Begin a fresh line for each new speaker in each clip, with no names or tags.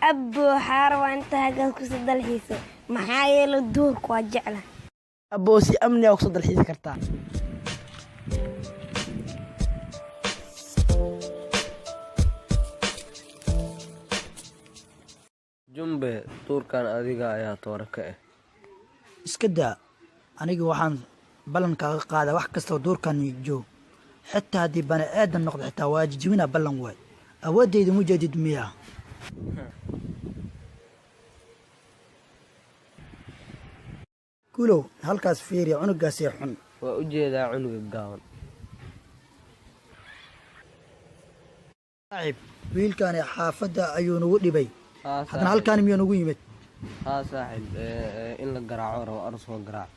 أبو حار وأنت هجاك وصد الحيسة محايا الدور كواجعله
أبو سي أمني أقصد الحيس كرتا
جنبه طور كان أديقا يا طورك
اسكدا أنا waxaan ballan kaaga qaada wax kasta oo doorkan joog xitaa hadii bana aadan noqdo xitaa waajibina ballan way awoodeydu mujeedid miya kulo halkaas fiiriyo cunugaas ee xun
waa u jeedaa cunuga gaaban
saaxiib wiilkan xaafada ayuu nagu dhibay hadana halkaan miyuu nagu yimid
saaxiib in la garaaco rabo aros soo garaac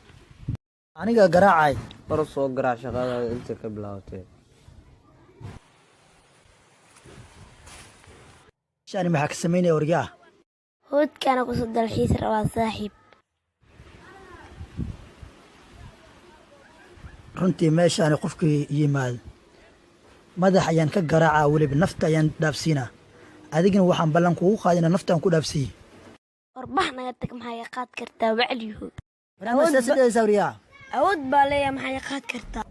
aniga garaacay
aros soo garaac shaqada inta ka bilaawtay
shani maxaa ka sameynaya waryaa
هود كان وصد الحيسة روا صاحب
runtii meeshaani qofkii yimaado madax ayaan ka garaacaa weliba nafta ayaan dhaafsiinaa adigina waxaan ballan kugu qaadina naftaan ku dhaafsiiye
وربحنا قدك محايقات كرتا وعليه
sawriyaa
أود بالي محايقات كرتا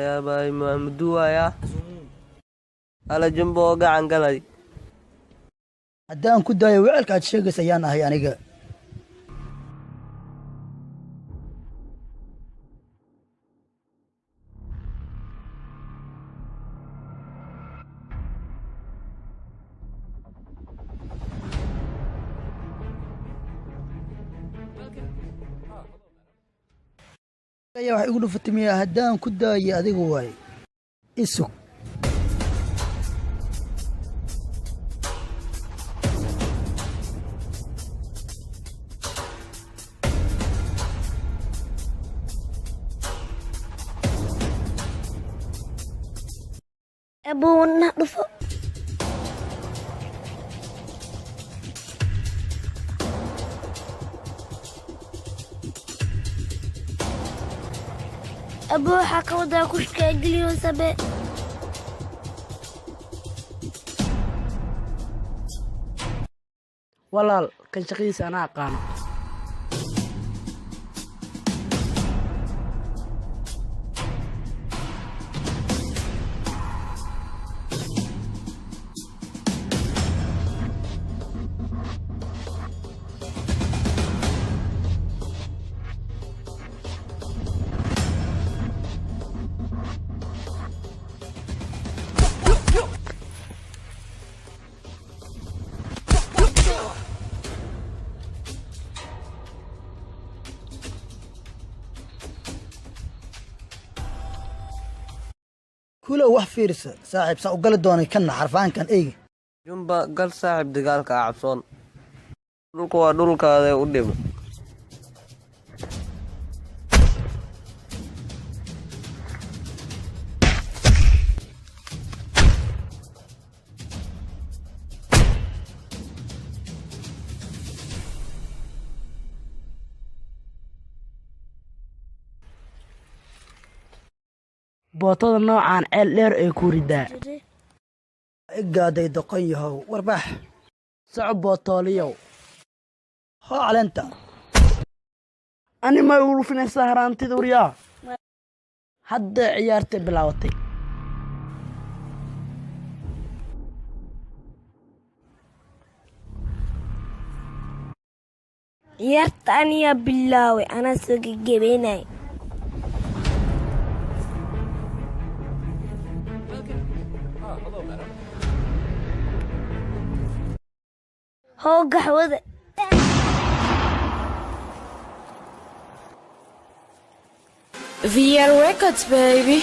يا باي محمدوا يا على جنبه قاعن قلدي
haddaan ku daayo wecelka aad sheegaysa ayaan ahay aniga ayaa wax igu dhufatimiya haddaan ku daayo adiga waay isug
أبو نحضفه أبو حكا ودا كشكا قليون سبي
walaal kan shaqadiisa anaa aqaano
kulo wax fiirsa saaxiib saa u gali doonay kana xarfaankan eegi
jumba gal saaxiib dagaalka cabsoon dhulku waa dhulkaada u dhimo
bootada noocaan ceel dheer ay ku ridaa
igaaday doqon yahow warbax
soco bootooliyow
hoo caleenta
ani ma igu dhufinaysaa haraantida waryaa hadda ciyaartay bilaawatay
ciyaartaan yaa bilaaway anaa soo gegebeynay هو قهوة
VR Records, baby.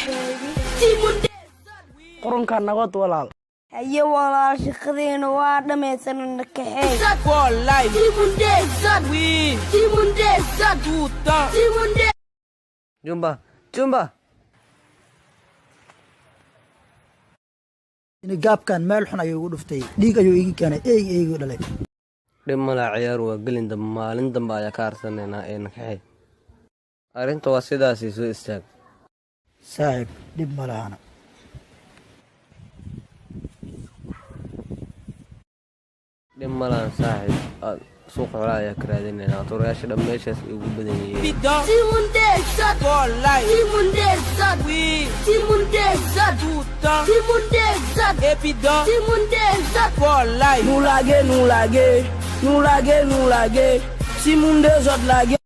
qoronkaa nabad walaal
هيا والله شقدين وانا ميسن النكحي
jumba jumba
ini gaabkan meel xun ayuu igu dhuftay dhiig ayuu igi keenay eeygu dhalay
dhib malaa ciyaar waa gelin dambe maalin dambe ayaa ka harsanaynaa ee nakaxay arrinta waa sidaasii soo istaag
saaxiib dhib ma lahana
dhib malaan saaxiib aad suuq xoolaha ayaa ka raadinaynaa turayaasha dhan meeshaas ay ugu badan yihiin
nous laguer, si monde des autres laguer.